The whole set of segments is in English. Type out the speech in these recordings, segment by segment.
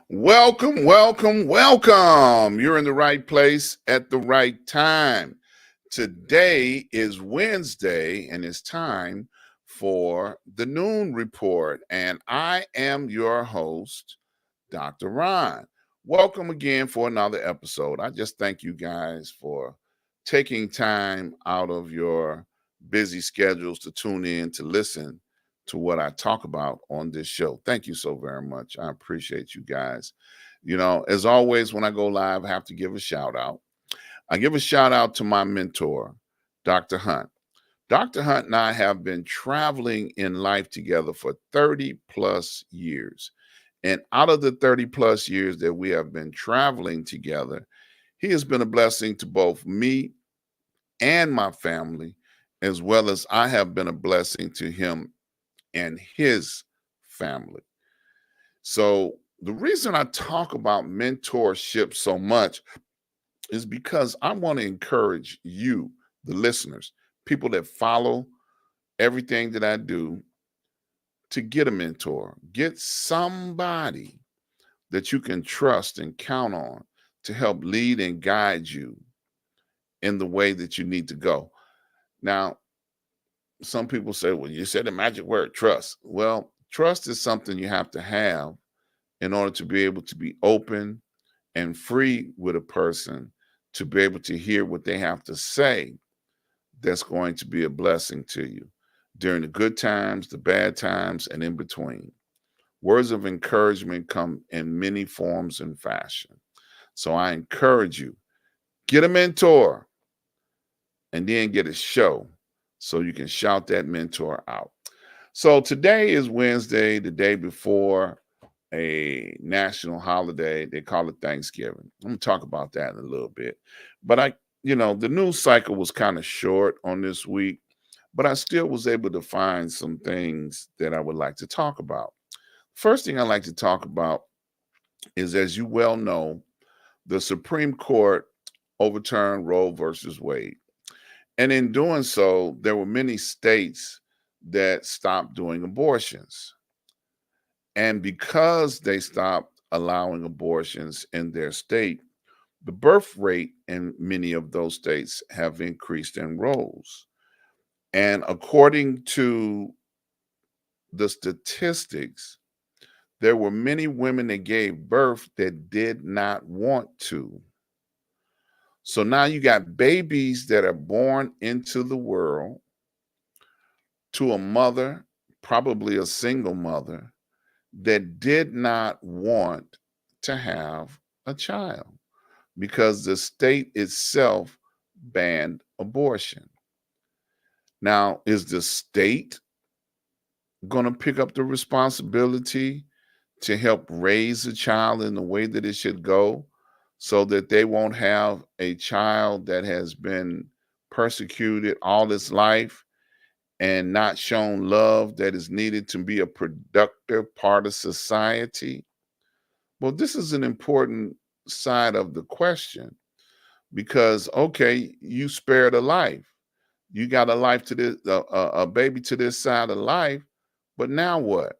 Welcome, welcome, welcome. You're in the right place at the right time. Today is Wednesday, and it's time for the Noon Report. And I am your host, Dr. Ron. Welcome again for another episode. I just thank you guys for taking time out of your busy schedules to tune in to listen to what I talk about on this show. Thank you so very much. I appreciate you guys. As always, when I go live, I have to give a shout out. I give a shout out to my mentor, Dr. Hunt. Dr. Hunt and I have been traveling in life together for 30 plus years. And out of the 30 plus years that we have been traveling together, he has been a blessing to both me and my family, as well as I have been a blessing to him and his family. So, the reason I talk about mentorship so much is because I want to encourage you, the listeners, people that follow everything that I do, to get a mentor. Get somebody that you can trust and count on to help lead and guide you in the way that you need to go. Now, some people say, well, you said the magic word, trust. Well, trust is something you have to have in order to be able to be open and free with a person to be able to hear what they have to say that's going to be a blessing to you during the good times, the bad times, and in between. Words of encouragement come in many forms and fashion. So I encourage you, get a mentor and then get a show so you can shout that mentor out. So today is Wednesday, the day before a national holiday. They call it Thanksgiving. I'm going to talk about that in a little bit. But the news cycle was kind of short on this week, but I still was able to find some things that I would like to talk about. First thing I like to talk about is, as you well know, the Supreme Court overturned Roe versus Wade. And in doing so, there were many states that stopped doing abortions. And because they stopped allowing abortions in their state, the birth rate in many of those states have increased and rose. And according to the statistics, there were many women that gave birth that did not want to. So now you got babies that are born into the world to a mother, probably a single mother, that did not want to have a child because the state itself banned abortion. Now, is the state going to pick up the responsibility to help raise a child in the way that it should go so that they won't have a child that has been persecuted all its life and not shown love that is needed to be a productive part of society? Well, this is an important side of the question because, okay, you spared a life. You got a life to this, a baby to this side of life, but now what?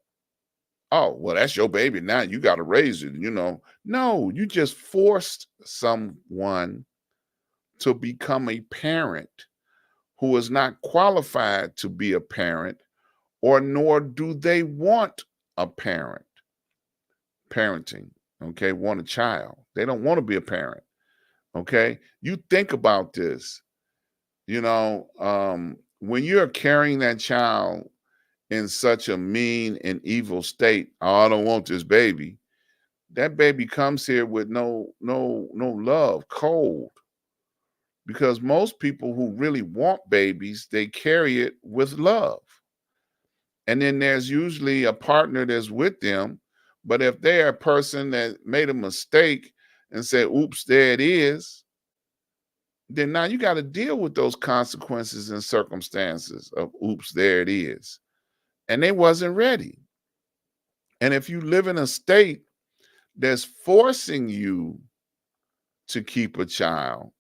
Oh, well, that's your baby. Now you got to raise it. No, you just forced someone to become a parent who is not qualified to be a parent, or nor do they want a parenting, okay, want a child. They don't want to be a parent, okay? You think about this, when you're carrying that child in such a mean and evil state, oh, I don't want this baby. That baby comes here with no love, cold. Because most people who really want babies, they carry it with love. And then there's usually a partner that's with them. But if they're a person that made a mistake and said, oops, there it is, then now you got to deal with those consequences and circumstances of oops, there it is. And they wasn't ready. And if you live in a state that's forcing you to keep a child,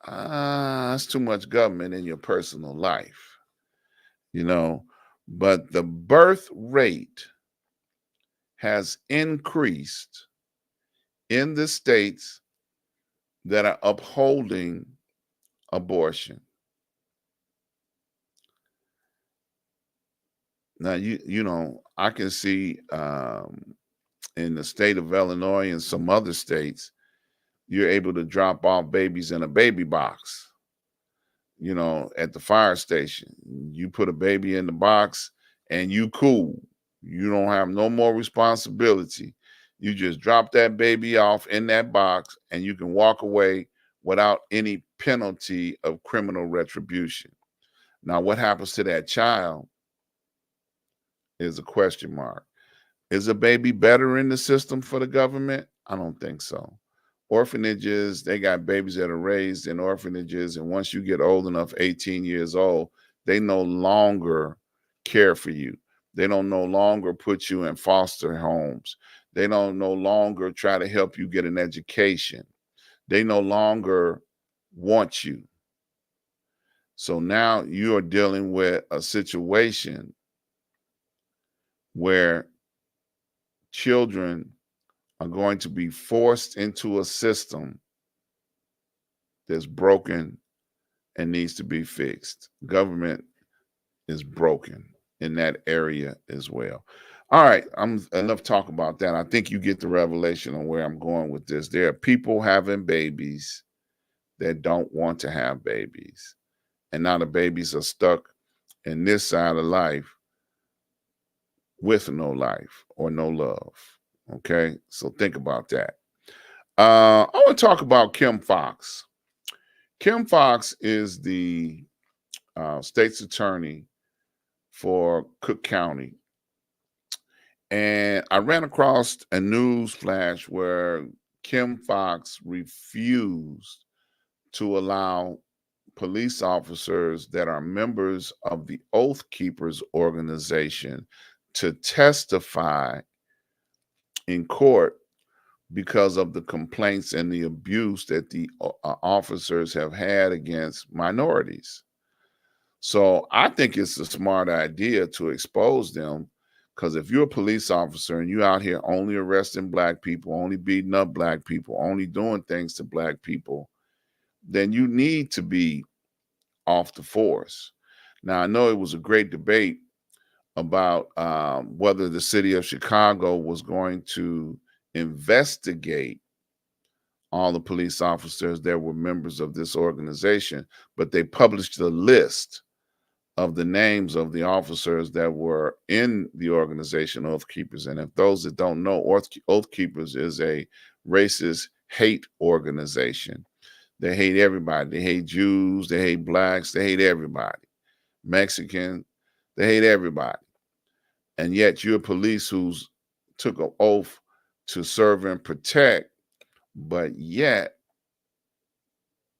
it's too much government in your personal life, you know. But the birth rate has increased in the states that are upholding abortion. Now, I can see in the state of Illinois and some other states, you're able to drop off babies in a baby box, at the fire station. You put a baby in the box and you cool. You don't have no more responsibility. You just drop that baby off in that box and you can walk away without any penalty of criminal retribution. Now, what happens to that child is a question mark. Is a baby better in the system for the government? I don't think so. Orphanages, they got babies that are raised in orphanages, and once you get old enough, 18 years old, they no longer care for you. They don't no longer put you in foster homes. They don't no longer try to help you get an education. They no longer want you. So now you are dealing with a situation where children are going to be forced into a system that's broken and needs to be fixed. Government is broken in that area as well. All right, I'm enough talk about that. I think you get the revelation on where I'm going with this. There are people having babies that don't want to have babies. And now the babies are stuck in this side of life with no life or no love. Okay, so think about that. I want to talk about Kim Foxx. Kim Foxx is the state's attorney for Cook County. And I ran across a news flash where Kim Foxx refused to allow police officers that are members of the Oath Keepers organization to testify in court because of the complaints and the abuse that the officers have had against minorities. So I think it's a smart idea to expose them, because if you're a police officer and you're out here only arresting Black people, only beating up Black people, only doing things to Black people, then you need to be off the force. Now, I know it was a great debate about whether the city of Chicago was going to investigate all the police officers that were members of this organization, but they published a list of the names of the officers that were in the organization Oath Keepers. And if those that don't know, Oath Keepers is a racist hate organization. They hate everybody. They hate Jews, they hate Blacks, they hate everybody. Mexican, they hate everybody. And yet you're police who's took an oath to serve and protect, but yet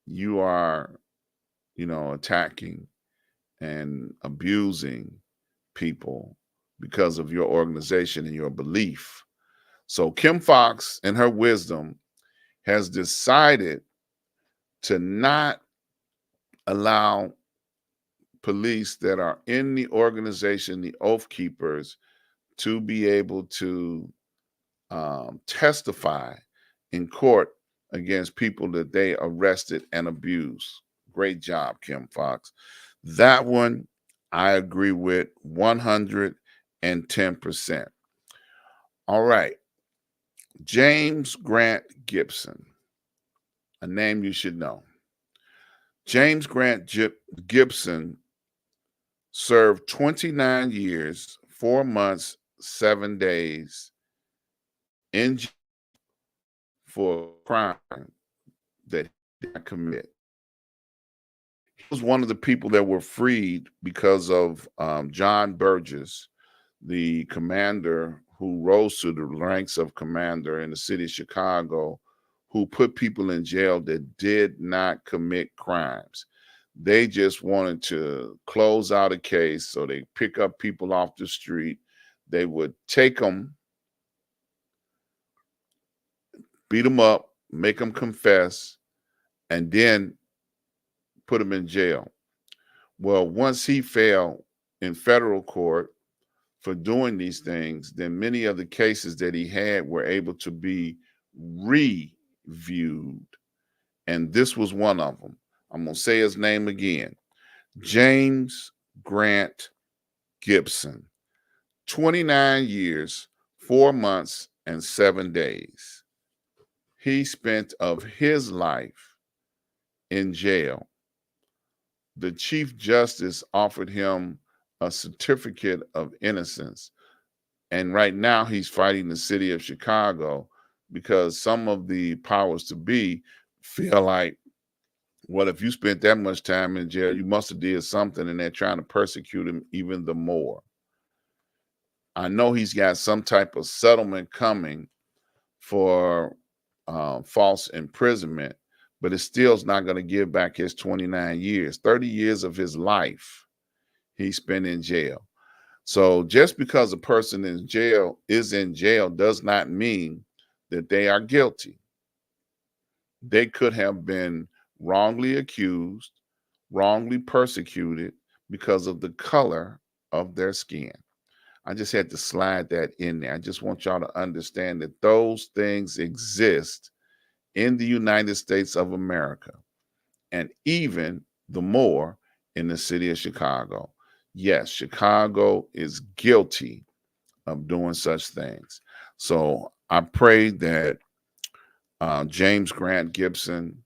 you are, attacking and abusing people because of your organization and your belief. So Kim Foxx, in her wisdom, has decided to not allow police that are in the organization, the Oath Keepers, to be able to testify in court against people that they arrested and abused. Great job, Kim Foxx. That one I agree with 110%. All right. James Grant Gibson, a name you should know. James Grant Gibson served 29 years, 4 months, 7 days in jail for a crime that he did not commit. He was one of the people that were freed because of John Burgess, the commander who rose to the ranks of commander in the city of Chicago, who put people in jail that did not commit crimes. They just wanted to close out a case, so they pick up people off the street. They would take them, beat them up, make them confess, and then put them in jail. Well, once he fell in federal court for doing these things, then many of the cases that he had were able to be reviewed. And this was one of them. I'm going to say his name again: James Grant Gibson. 29 years, 4 months, and 7 days he spent of his life in jail. The Chief Justice offered him a certificate of innocence. And right now he's fighting the city of Chicago because some of the powers to be feel like, well, if you spent that much time in jail, you must have did something, and they're trying to persecute him even the more. I know he's got some type of settlement coming for false imprisonment, but it still is not going to give back his 29 years. 30 years of his life he spent in jail. So just because a person is in jail does not mean that they are guilty. They could have been wrongly accused, wrongly persecuted because of the color of their skin. I just had to slide that in there. I just want y'all to understand that those things exist in the United States of America, and even the more in the city of Chicago. Yes, Chicago is guilty of doing such things. So I pray that James Grant Gibson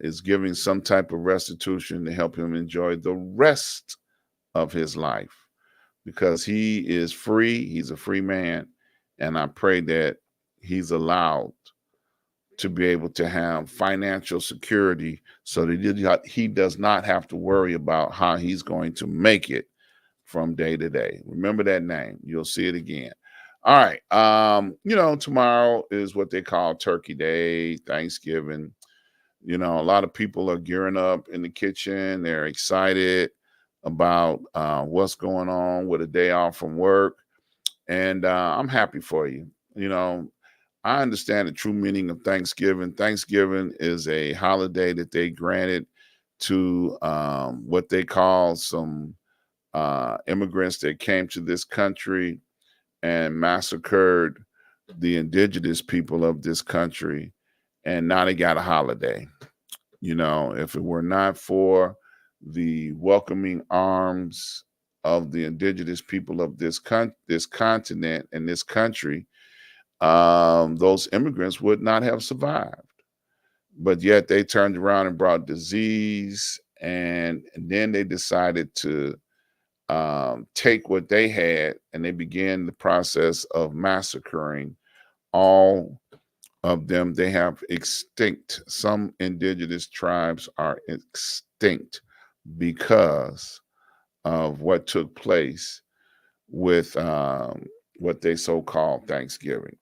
is giving some type of restitution to help him enjoy the rest of his life, because he is free. He's a free man. And I pray that he's allowed to be able to have financial security so that he does not have to worry about how he's going to make it from day to day. Remember that name. You'll see it again. All right. Tomorrow is what they call Turkey Day, Thanksgiving. A lot of people are gearing up in the kitchen. They're excited about what's going on with a day off from work. And I'm happy for you. I understand the true meaning of Thanksgiving. Thanksgiving is a holiday that they granted to what they call some immigrants that came to this country and massacred the indigenous people of this country. And now they got a holiday. If it were not for the welcoming arms of the indigenous people of this continent and this country, those immigrants would not have survived. But yet they turned around and brought disease, and then they decided to take what they had, and they began the process of massacring all of them. They have extinct. Some indigenous tribes are extinct because of what took place with what they so-called Thanksgiving.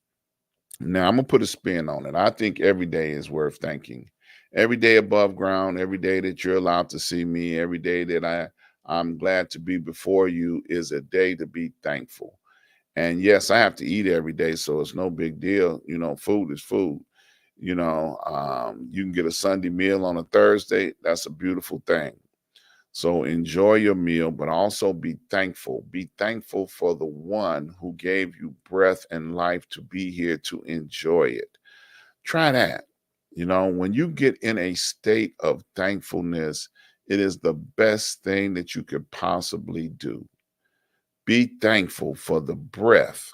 Now, I'm going to put a spin on it. I think every day is worth thanking. Every day above ground, every day that you're allowed to see me, every day that I'm glad to be before you is a day to be thankful. And yes, I have to eat every day, so it's no big deal. Food is food. You can get a Sunday meal on a Thursday. That's a beautiful thing. So enjoy your meal, but also be thankful. Be thankful for the one who gave you breath and life to be here to enjoy it. Try that. When you get in a state of thankfulness, it is the best thing that you could possibly do. Be thankful for the breath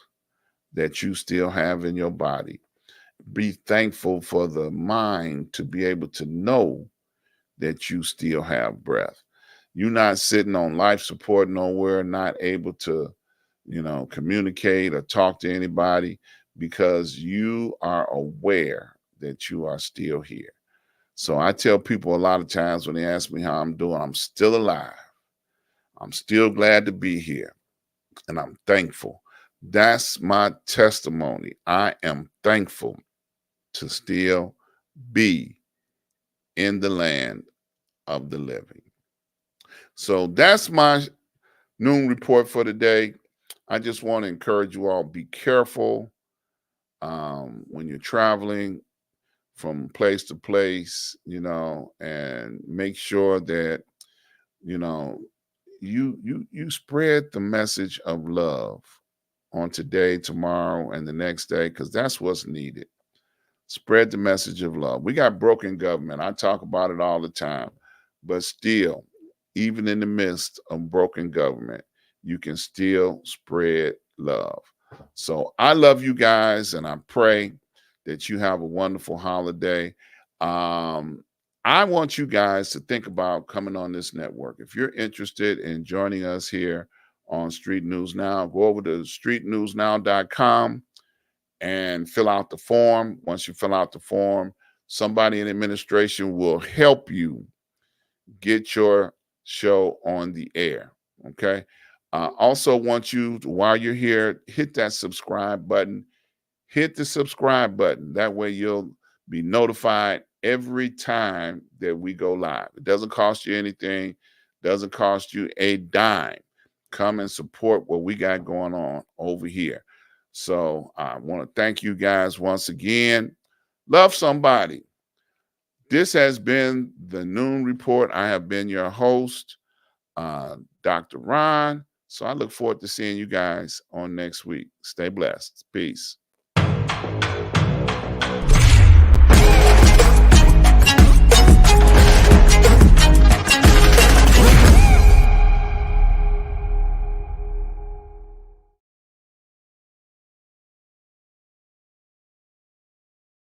that you still have in your body. Be thankful for the mind to be able to know that you still have breath. You're not sitting on life support nowhere, not able to, communicate or talk to anybody because you are aware that you are still here. So I tell people a lot of times when they ask me how I'm doing, I'm still alive. I'm still glad to be here, and I'm thankful. That's my testimony. I am thankful to still be in the land of the living. So that's my noon report for today. I just want to encourage you all, be careful when you're traveling from place to place, and make sure that, you spread the message of love on today, tomorrow, and the next day, because that's what's needed. Spread the message of love. We got broken government. I talk about it all the time, but still, even in the midst of broken government, you can still spread love. So I love you guys, and I pray that you have a wonderful holiday. Um, I want you guys to think about coming on this network. If you're interested in joining us here on Street News Now, go over to streetnewsnow.com and fill out the form. Once you fill out the form, somebody in administration will help you get your show on the air. Okay. Also, want you to, while you're here, hit that subscribe button. Hit the subscribe button. That way, you'll be notified every time that we go live. It doesn't cost you anything, doesn't cost you a dime. Come and support what we got going on over here. So I want to thank you guys once again. Love somebody. This has been the Noon Report. I have been your host, Dr. Ron. So I look forward to seeing you guys on next week. Stay blessed. Peace.